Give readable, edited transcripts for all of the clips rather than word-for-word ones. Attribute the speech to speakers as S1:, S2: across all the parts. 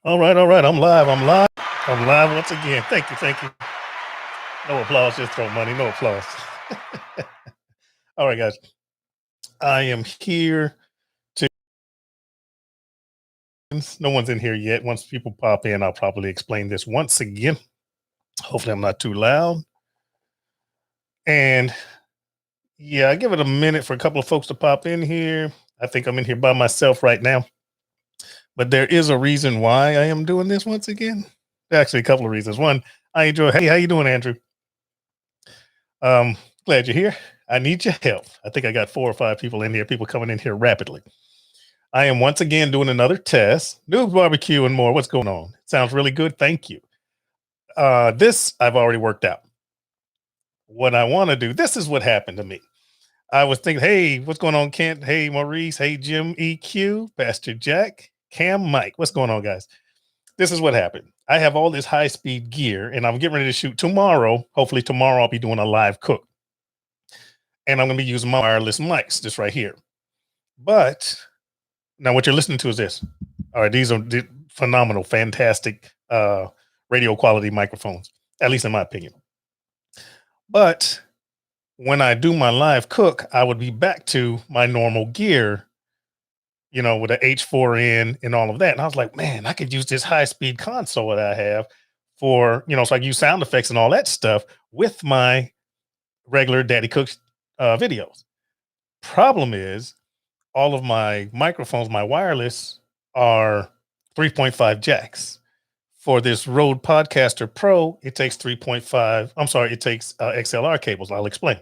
S1: All right, all right. I'm live. I'm live. I'm live once again. Thank you. Thank you. No applause. Just throw money. No applause. All right, guys. I am here to. No one's in here yet. Once people pop in, I'll probably explain this once again. Hopefully, I'm not too loud. And yeah, I give it a minute for a couple of folks to pop in here. I think I'm in here by myself right now. But there is a reason why I am doing this once again. Actually, a couple of reasons. One, I enjoy. Hey, how you doing, Andrew? Um, Glad you're here. I need your help. I think I got 4 or 5 people in here, people coming in here rapidly. I am once again doing another test. Noobs Barbecue and more. What's going on? Sounds really good. Thank you. This I've already worked out. What I want to do, this is what happened to me. I was thinking, hey, what's going on, Kent? Hey, Maurice. Hey, Jim EQ, Pastor Jack, Cam, Mike. What's going on, guys? This is what happened. I have all this high speed gear and I'm getting ready to shoot tomorrow. Hopefully, tomorrow I'll be doing a live cook. And I'm going to be using my wireless mics just right here. But now what you're listening to is this. All right, these are phenomenal, fantastic radio quality microphones, at least in my opinion. But when I do my live cook, I would be back to my normal gear, with the H4n and all of that. And I was like, man, I could use this high speed console that I have for, so I can use sound effects and all that stuff with my regular Daddy Cooks videos. Problem is, all of my microphones, my wireless, are 3.5 jacks. For this Rode Podcaster Pro, it takes 3.5. I'm sorry, it takes XLR cables. I'll explain.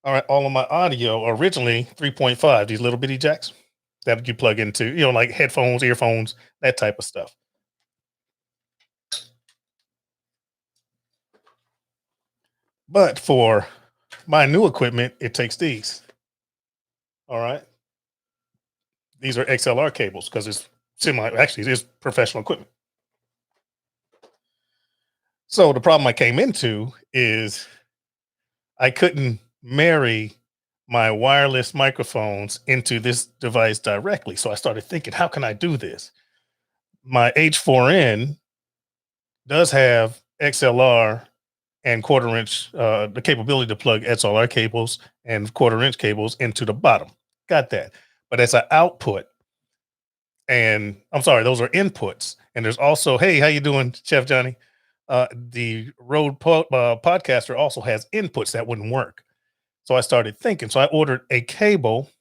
S1: All right, all of my audio originally 3.5, these little bitty jacks that you plug into, like headphones, earphones, that type of stuff. But for my new equipment, it takes these. All right. These are XLR cables because it's actually, it's professional equipment. So the problem I came into is I couldn't marry my wireless microphones into this device directly. So I started thinking, how can I do this? My H4n does have XLR and quarter-inch, the capability to plug XLR cables and quarter-inch cables into the bottom. Got that. But as an output, and I'm sorry, those are inputs. And there's also, hey, how you doing, Chef Johnny? The Rode Podcaster also has inputs that wouldn't work. So I started thinking. So I ordered a cable,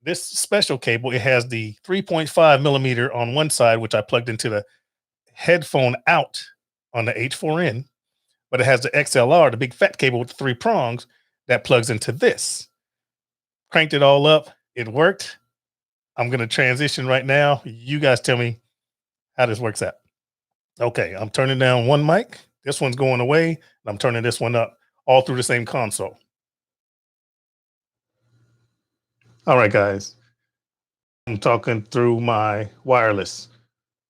S1: this special cable. It has the 3.5 millimeter on one side, which I plugged into the headphone out on the H4n, but it has the XLR, the big fat cable with the 3 prongs that plugs into this. Cranked it all up. It worked. I'm going to transition right now. You guys tell me how this works out. Okay, I'm turning down one mic. This one's going away, and I'm turning this one up, all through the same console. All right, guys. I'm talking through my wireless.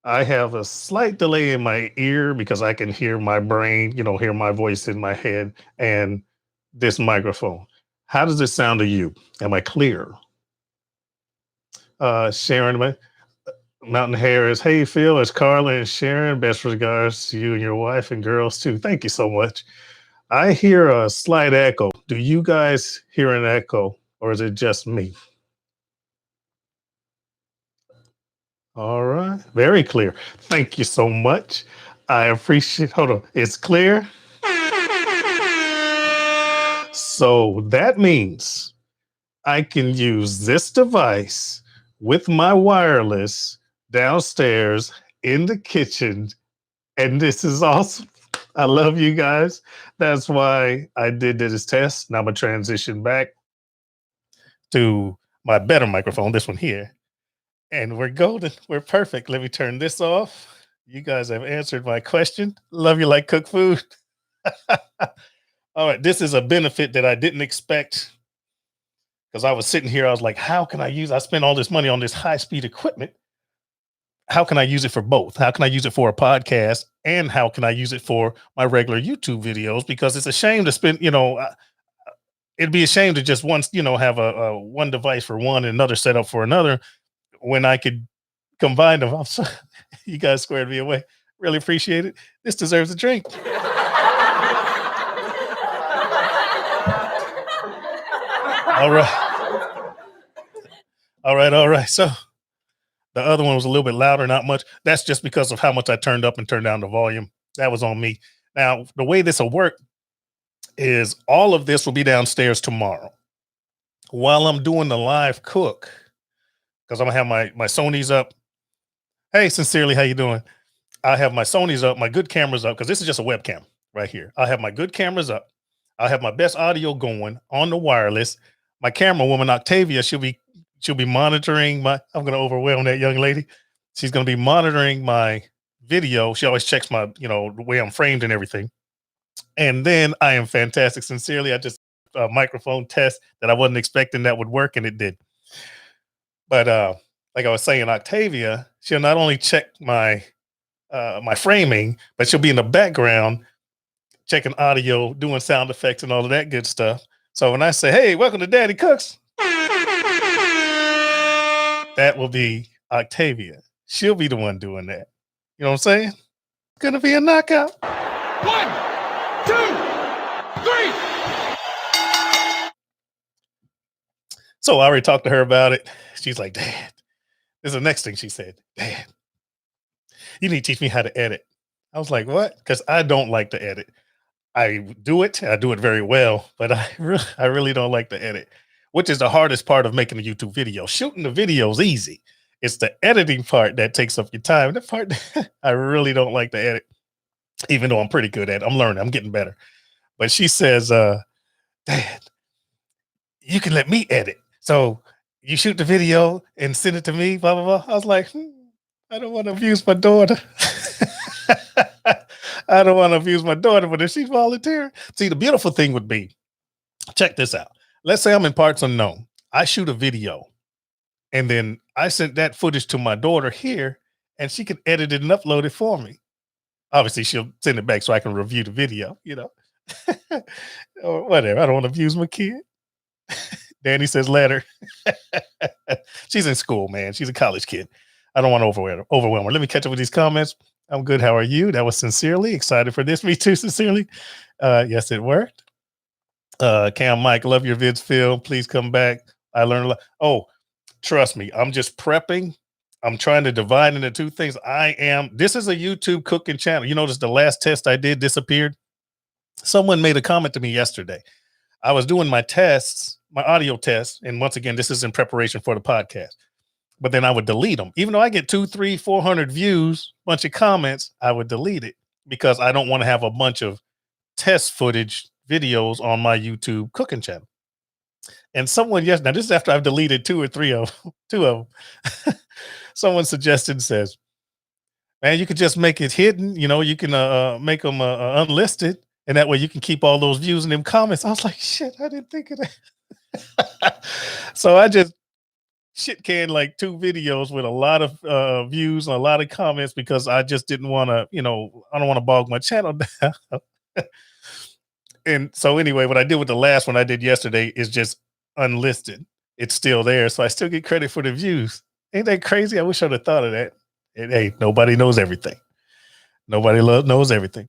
S1: I have a slight delay in my ear because I can hear my brain, hear my voice in my head and this microphone. How does it sound to you? Am I clear? Sharon, Mountain Harris. Hey, Phil, it's Carla and Sharon. Best regards to you and your wife and girls, too. Thank you so much. I hear a slight echo. Do you guys hear an echo, or is it just me? All right. Very clear. Thank you so much. I appreciate. Hold on. It's clear. So that means I can use this device with my wireless downstairs in the kitchen. And this is awesome. I love you guys. That's why I did this test. Now I'm going to transition back to my better microphone, this one here. And we're golden. We're perfect. Let me turn this off. You guys have answered my question. Love you like cook food. All right. This is a benefit that I didn't expect because I was sitting here. I was like, how can I spent all this money on this high speed equipment. How can I use it for both? How can I use it for a podcast? And how can I use it for my regular YouTube videos? Because it's a shame to spend, it'd be a shame to just once, have a one device for one and another setup for another when I could combined them. I'm sorry. You guys squared me away. Really appreciate it. This deserves a drink. All right. All right. All right. So the other one was a little bit louder, not much. That's just because of how much I turned up and turned down the volume. That was on me. Now, the way this will work is all of this will be downstairs tomorrow while I'm doing the live cook because I'm gonna have my Sony's up. Hey, sincerely, how you doing? I have my Sony's up, my good cameras up because this is just a webcam right here. I have my good cameras up. I have my best audio going on the wireless. My camera woman Octavia, she'll be monitoring my. I'm gonna overwhelm that young lady. She's gonna be monitoring my video. She always checks my, the way I'm framed and everything. And then I am fantastic. Sincerely, I just a microphone test that I wasn't expecting that would work, and it did. But like I was saying, Octavia, she'll not only check my framing, but she'll be in the background checking audio, doing sound effects and all of that good stuff. So when I say, "Hey, welcome to Daddy Cooks," that will be Octavia. She'll be the one doing that. You know what I'm saying? It's gonna be a knockout.
S2: 1, 2, 3.
S1: So I already talked to her about it. She's like, "Dad," this is the next thing she said. "Dad, you need to teach me how to edit." I was like, "What?" Because I don't like to edit. I do it. I do it very well, but I really don't like to edit, which is the hardest part of making a YouTube video. Shooting the video is easy. It's the editing part that takes up your time. That part I really don't like to edit, even though I'm pretty good at it. I'm learning. I'm getting better. But she says, "Dad, you can let me edit. So you shoot the video and send it to me, blah, blah, blah." I was like, I don't want to abuse my daughter. I don't want to abuse my daughter, but if she's volunteering, see, the beautiful thing would be, check this out. Let's say I'm in parts unknown. I shoot a video and then I sent that footage to my daughter here and she can edit it and upload it for me. Obviously, she'll send it back so I can review the video, or whatever. I don't want to abuse my kid. Danny says, "Let her." She's in school, man. She's a college kid. I don't want to overwhelm her. Let me catch up with these comments. I'm good. How are you? That was sincerely excited for this. Me too, sincerely. Yes, it worked. Cam Mike, love your vids, Phil. Please come back. I learned a lot. Oh, trust me, I'm just prepping. I'm trying to divide into two things. This is a YouTube cooking channel. You notice the last test I did disappeared. Someone made a comment to me yesterday. I was doing my tests, my audio tests, and once again, this is in preparation for the podcast. But then I would delete them, even though I get 2, 3, 400 views, bunch of comments. I would delete it because I don't want to have a bunch of test footage videos on my YouTube cooking channel. And someone, yes, now this is after I've deleted 2 or 3 of two of them. Someone suggested, says, "Man, you could just make it hidden. You can make them unlisted, and that way you can keep all those views and them comments." I was like, "Shit, I didn't think of that." So I just shit canned like 2 videos with a lot of views and a lot of comments because I just didn't want to, I don't want to bog my channel down. And so anyway, what I did with the last one I did yesterday is just unlisted. It's still there, so I still get credit for the views. Ain't that crazy? I wish I'd have thought of that. And hey, nobody knows everything. Nobody knows everything.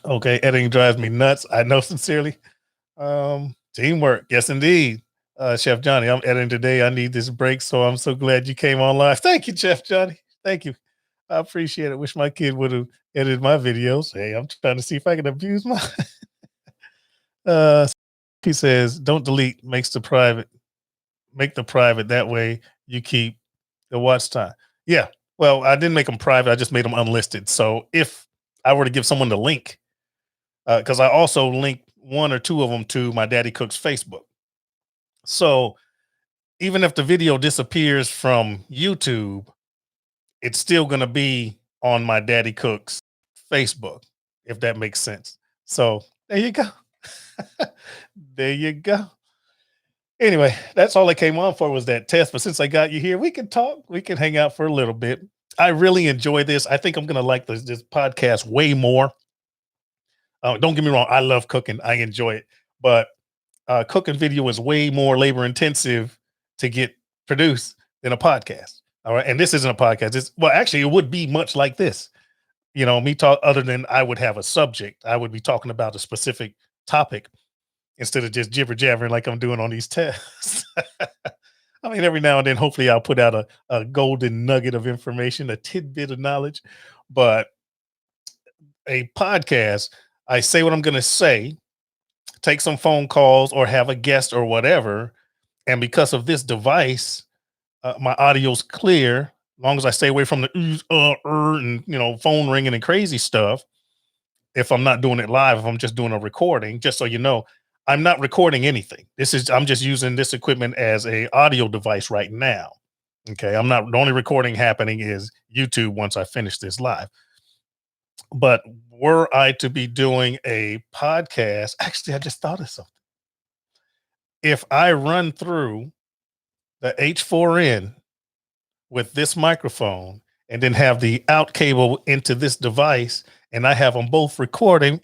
S1: Okay, editing drives me nuts. I know, sincerely. Teamwork, yes, indeed. Chef Johnny, I'm editing today. I need this break, so I'm so glad you came on live. Thank you, Chef Johnny. Thank you. I appreciate it. Wish my kid would have edited my videos. Hey, I'm trying to see if I can abuse my. He says, "Don't delete. Makes the private. Make the private. That way you keep the watch time." Yeah. Well, I didn't make them private. I just made them unlisted. So if I were to give someone the link, because I also link 1 or 2 of them to my Daddy Cooks Facebook. So even if the video disappears from YouTube, it's still going to be on my Daddy Cooks Facebook, if that makes sense. So there you go. There you go. Anyway, that's all I came on for, was that test. But since I got you here, we can talk. We can hang out for a little bit. I really enjoy this. I think I'm going to like this podcast way more. Don't get me wrong. I love cooking. I enjoy it. But cooking video is way more labor intensive to get produced than a podcast. All right. And this isn't a podcast. It's well, actually, it would be much like this. Me talk other than I would have a subject. I would be talking about a specific topic instead of just jibber jabbering like I'm doing on these tests. I mean, every now and then, hopefully, I'll put out a golden nugget of information, a tidbit of knowledge. But a podcast, I say what I'm going to say, take some phone calls or have a guest or whatever. And because of this device, my audio's clear. As long as I stay away from the oohs, and phone ringing and crazy stuff. If I'm not doing it live, if I'm just doing a recording, just so you know, I'm not recording anything. I'm just using this equipment as a audio device right now. Okay. I'm not The only recording happening is YouTube once I finish this live. But were I to be doing a podcast, actually, I just thought of something. If I run through the H4N with this microphone and then have the out cable into this device and I have them both recording,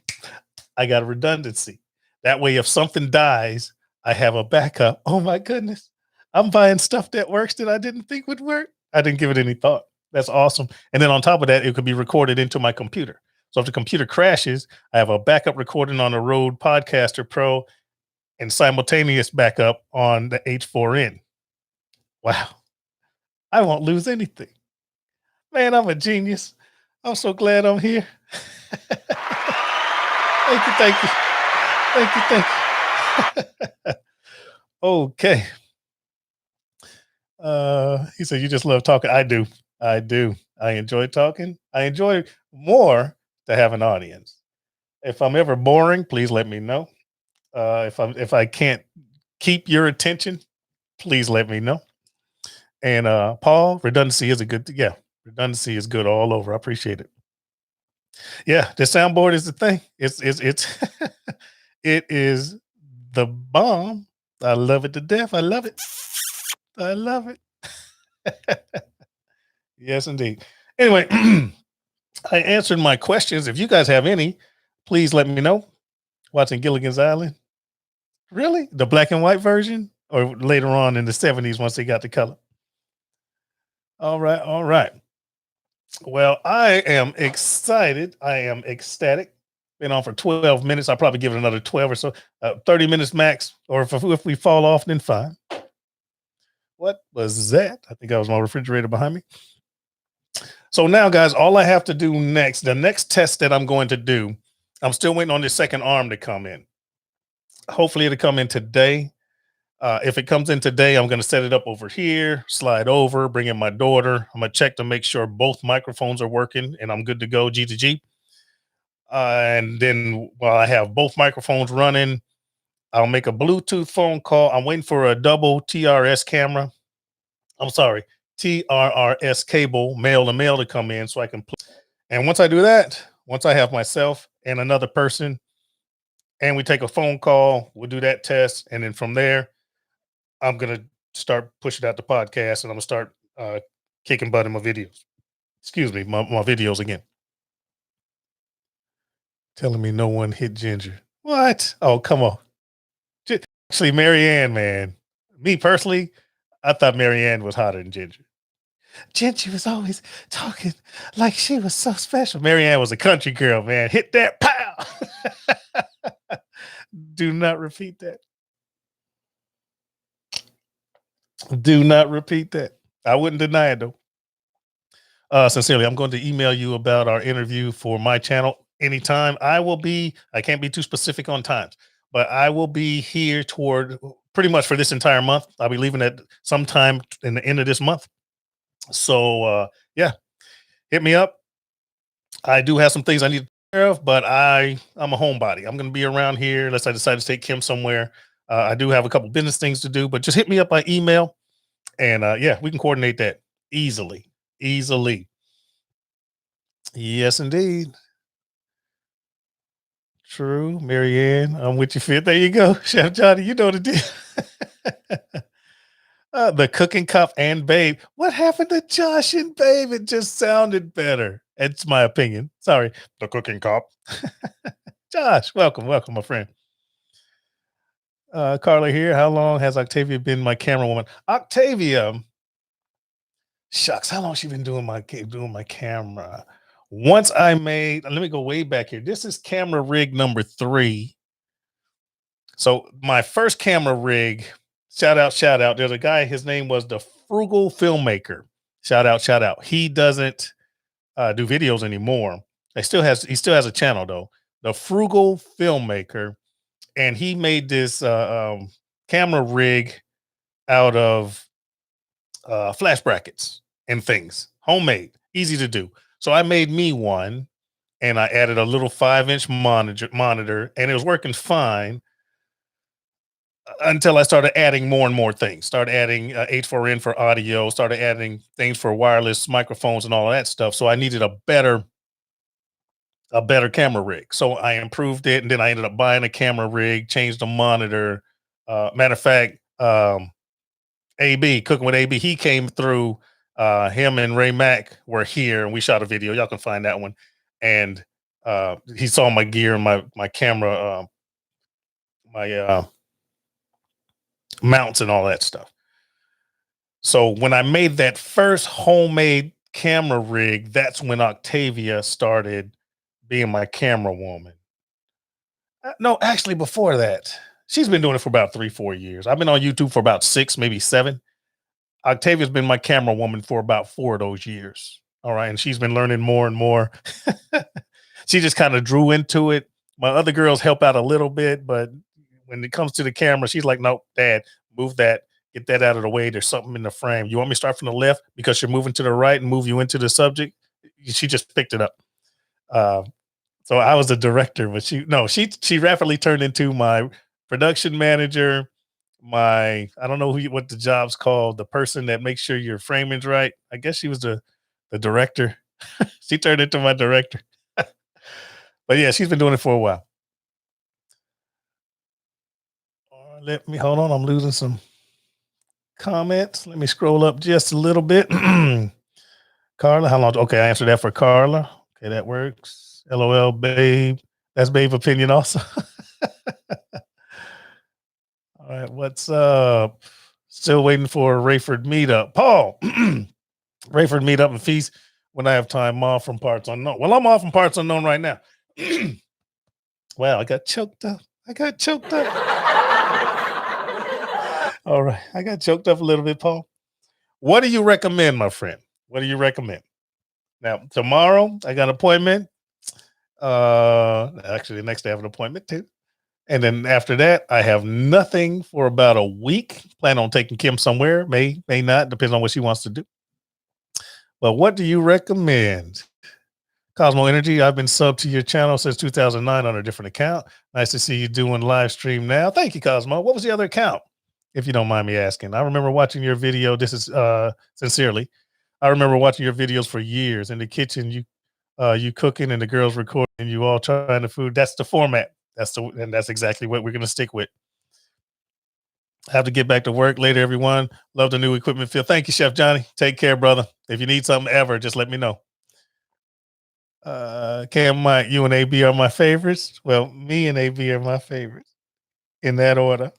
S1: I got a redundancy. That way, if something dies, I have a backup. Oh my goodness. I'm buying stuff that works that I didn't think would work. I didn't give it any thought. That's awesome. And then on top of that, it could be recorded into my computer. So if the computer crashes, I have a backup recording on the Rode Podcaster Pro and simultaneous backup on the H4N. Wow. I won't lose anything. Man, I'm a genius. I'm so glad I'm here. Thank you, thank you. Thank you, thank you. Okay. He said, "You just love talking." I do. I do. I enjoy talking. I enjoy more to have an audience. If I'm ever boring, please let me know. If I can't keep your attention, please let me know. And Paul, redundancy is a good yeah, redundancy is good all over. I appreciate it. Yeah, the soundboard is the thing. It's it is the bomb. I love it to death. I love it. I love it. Yes, indeed. Anyway, I answered my questions. If you guys have any, please let me know. Watching Gilligan's Island. Really? The black and white version? Or later on in the 70s once they got the color? All right, all right. Well, I am excited. I am ecstatic. Been on for 12 minutes. I'll probably give it another 12 or so, 30 minutes max. Or if we fall off, then fine. What was that? I think that was my refrigerator behind me. So now, guys, all I have to do next, the next test that I'm going to do, I'm still waiting on this second arm to come in. Hopefully it'll come in today. If it comes in today, I'm going to set it up over here, slide over, bring in my daughter. I'm going to check to make sure both microphones are working and I'm good to go G to G. And then while I have both microphones running, I'll make a Bluetooth phone call. I'm waiting for a double TRS camera. I'm sorry, TRRS cable, male to male to come in so I can play. And once I do that, once I have myself and another person and we take a phone call, we'll do that test. And then from there, I'm going to start pushing out the podcast and I'm going to start kicking butt in my videos. Excuse me, my videos again. Telling me no one hit Ginger. What? Oh, come on. Actually, Marianne, man. Me personally, I thought Marianne was hotter than Ginger. Ginger was always talking like she was so special. Marianne was a country girl, man. Hit that pow. Do not repeat that. Do not repeat that. I wouldn't deny it though. Sincerely, I'm going to email you about our interview for my channel anytime. I can't be too specific on times, but I will be here toward pretty much for this entire month. I'll be leaving at sometime in the end of this month. So, yeah, hit me up. I do have some things I need to take care of, but I'm a homebody. I'm going to be around here unless I decide to take Kim somewhere. I do have a couple business things to do, but just hit me up by email, and yeah, we can coordinate that easily. Easily. Yes, indeed. True, Marianne. I'm with you, fit. There you go, Chef Johnny. You know the deal. The cooking cup and Babe. What happened to Josh and Babe? It just sounded better. It's my opinion. Sorry. The cooking cup. Josh, welcome, welcome, my friend. Carla here. How long has Octavia been my camera woman? Octavia, Shucks, how long she been doing doing my camera? Once I made, let me go way back here. This is camera rig number 3. So my first camera rig, shout out, shout out. There's a guy, his name was the Frugal Filmmaker. Shout out, shout out. He doesn't do videos anymore. He still has a channel though. The Frugal Filmmaker, and he made this camera rig out of flash brackets and things, homemade, easy to do. So I made me one, and I added a little 5-inch monitor, and it was working fine until I started adding more and more things. Started adding H4n for audio, started adding things for wireless microphones and all of that stuff. So I needed a better camera rig. So I improved it, and then I ended up buying a camera rig, changed the monitor. Matter of fact, AB cooking with AB, he came through. Him and Ray Mack were here, and we shot a video. Y'all can find that one. And he saw my gear and my camera, my mounts and all that stuff. So when I made that first homemade camera rig, that's when Octavia started being my camera woman. No, actually, before that, she's been doing it for about 3, 4 years. I've been on YouTube for about 6, maybe 7. Octavia's been my camera woman for about 4 of those years. All right. And she's been learning more and more. She just kind of drew into it. My other girls help out a little bit, but when it comes to the camera, she's like, "No, Dad, move that, get that out of the way. There's something in the frame. You want me to start from the left because you're moving to the right and move you into the subject?" She just picked it up. Uh, so I was the director, but she rapidly turned into my production manager, my I don't know what the job's called, the person that makes sure your framing's right. I guess she was the director. She turned into my director. But yeah, she's been doing it for a while. Let me hold on. I'm losing some comments. Let me scroll up just a little bit. Carla, how long? Okay, I answered that for Carla. Okay, that works. LOL, babe. That's babe opinion also. All right, what's up? Still waiting for a Rayford meetup. Paul, Rayford meetup and feast when I have time off from parts unknown. Well, I'm off from parts unknown right now. Wow, I got choked up. I got choked up. All right, I got choked up a little bit, Paul. What do you recommend, my friend? What do you recommend? Now, tomorrow I got an appointment. Actually, the next day I have an appointment too. And then after that, I have nothing for about a week. Plan on taking Kim somewhere. May not, depends on what she wants to do. But what do you recommend? Cosmo Energy, I've been sub to your channel since 2009 on a different account. Nice to see you doing live stream now. Thank you, Cosmo. What was the other account? If you don't mind me asking. I remember watching your video. This is sincerely. I remember watching your videos for years in the kitchen. You cooking and the girls recording and you all trying the food. That's the format. That's exactly what we're gonna stick with. I have to get back to work later, everyone. Love the new equipment feel. Thank you, Chef Johnny. Take care, brother. If you need something ever, just let me know. Cam Mike, you and AB are my favorites. Well, me and AB are my favorites in that order.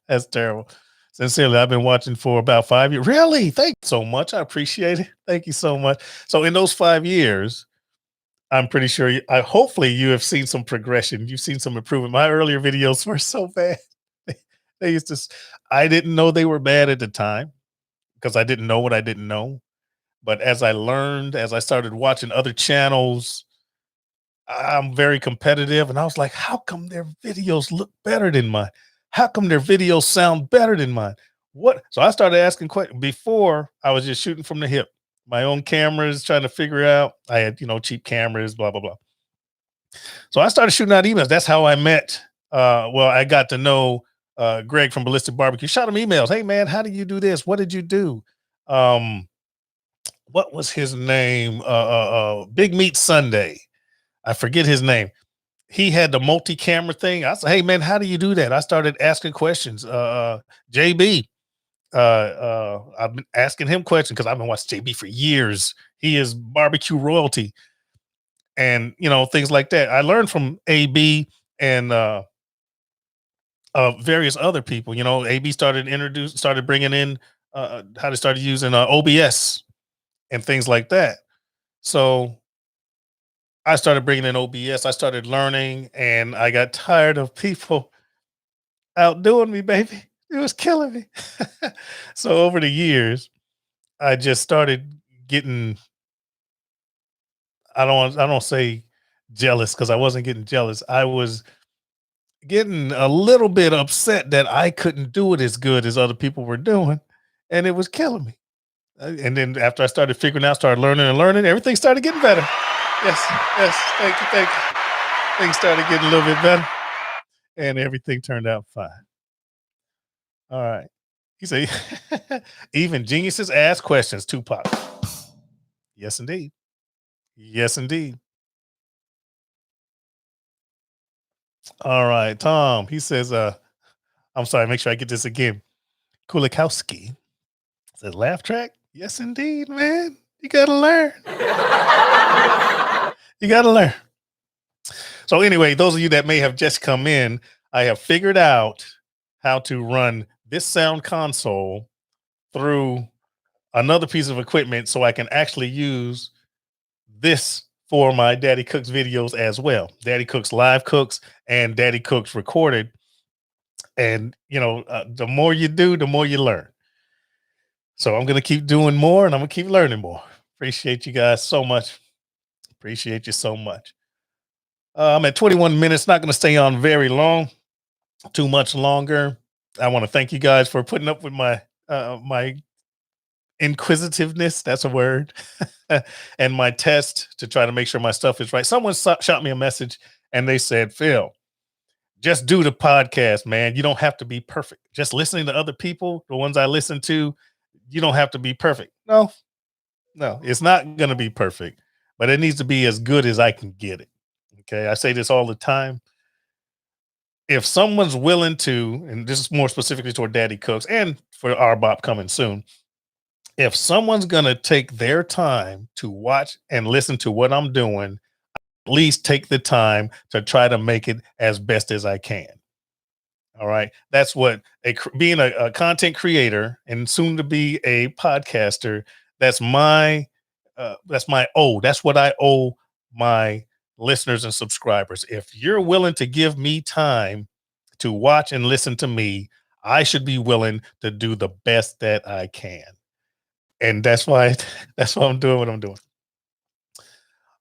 S1: That's terrible. Sincerely, I've been watching for about 5 years. Really? Thank you so much. I appreciate it. Thank you so much. So in those 5 years, I'm pretty sure hopefully you have seen some progression. You've seen some improvement. My earlier videos were so bad. They used to, I didn't know they were bad at the time because I didn't know what I didn't know. But as I learned, as I started watching other channels, I'm very competitive. And I was like, how come their videos look better than mine? How come their videos sound better than mine? What? So I started asking questions. Before, I was just shooting from the hip, my own cameras, trying to figure out. I had, cheap cameras, blah, blah, blah. So I started shooting out emails. That's how I met. Well, I got to know Greg from Ballistic Barbecue. Shot him emails. Hey, man, how do you do this? What did you do? What was his name? Big Meat Sunday. I forget his name. He had the multi-camera thing. I said, "Hey man, how do you do that?" I started asking questions. JB, I've been asking him questions because I've been watching JB for years. He is barbecue royalty, and things like that. I learned from AB and various other people. AB started bringing in how to start using OBS and things like that. So I started bringing in OBS. I started learning, and I got tired of people outdoing me, baby. It was killing me. So over the years, I just started getting. I don't say jealous because I wasn't getting jealous. I was getting a little bit upset that I couldn't do it as good as other people were doing, and it was killing me. And then after I started figuring out, started learning and learning, everything started getting better. Yes, yes, thank you, thank you. Things started getting a little bit better, and everything turned out fine. All right. He said, even geniuses ask questions, Tupac. Yes, indeed. Yes, indeed. All right, Tom. He says, I'm sorry, make sure I get this again. Kulikowski says, laugh track? Yes, indeed, man. You gotta learn. You gotta learn. So, anyway, those of you that may have just come in, I have figured out how to run this sound console through another piece of equipment so I can actually use this for my Daddy Cooks videos as well. Daddy Cooks live cooks and Daddy Cooks recorded. And, the more you do, the more you learn. So I'm going to keep doing more and I'm going to keep learning more. Appreciate you guys so much. Appreciate you so much. I'm at 21 minutes, not going to stay on very long, too much longer. I want to thank you guys for putting up with my inquisitiveness, that's a word, and my test to try to make sure my stuff is right. Someone shot me a message and they said, Phil, just do the podcast, man. You don't have to be perfect. Just listening to other people, the ones I listen to, you don't have to be perfect. No, no, it's not going to be perfect, but it needs to be as good as I can get it. Okay. I say this all the time. If someone's willing to, and this is more specifically toward Daddy Cooks and for our Bop coming soon, if someone's going to take their time to watch and listen to what I'm doing, at least take the time to try to make it as best as I can. All right. That's what being a content creator and soon to be a podcaster. That's my that's what I owe my listeners and subscribers. If you're willing to give me time to watch and listen to me, I should be willing to do the best that I can. And that's why that's why I'm doing what I'm doing.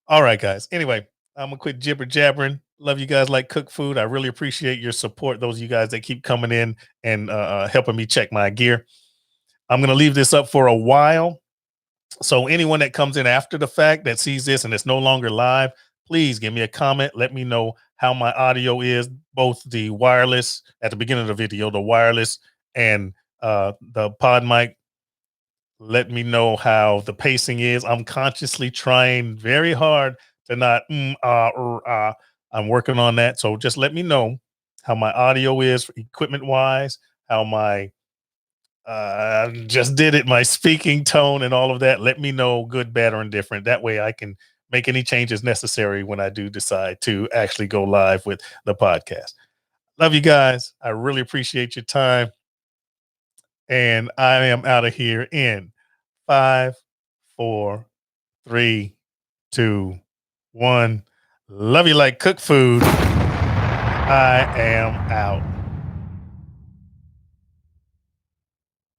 S1: All right, guys. Anyway, I'm gonna quit jibber jabbering. Love you guys like cook food. I really appreciate your support. Those of you guys that keep coming in and helping me check my gear. I'm gonna leave this up for a while. So anyone that comes in after the fact that sees this and it's no longer live, please give me a comment. Let me know how my audio is, both the wireless at the beginning of the video, the wireless and the pod mic. Let me know how the pacing is. I'm consciously trying very hard to not I'm working on that. So just let me know how my audio is equipment wise, how my just did it, my speaking tone and all of that. Let me know good, bad, or indifferent. That way I can make any changes necessary when I do decide to actually go live with the podcast. Love you guys. I really appreciate your time. And I am out of here in 5, 4, 3, 2, 1. Love you like cook food. I am out.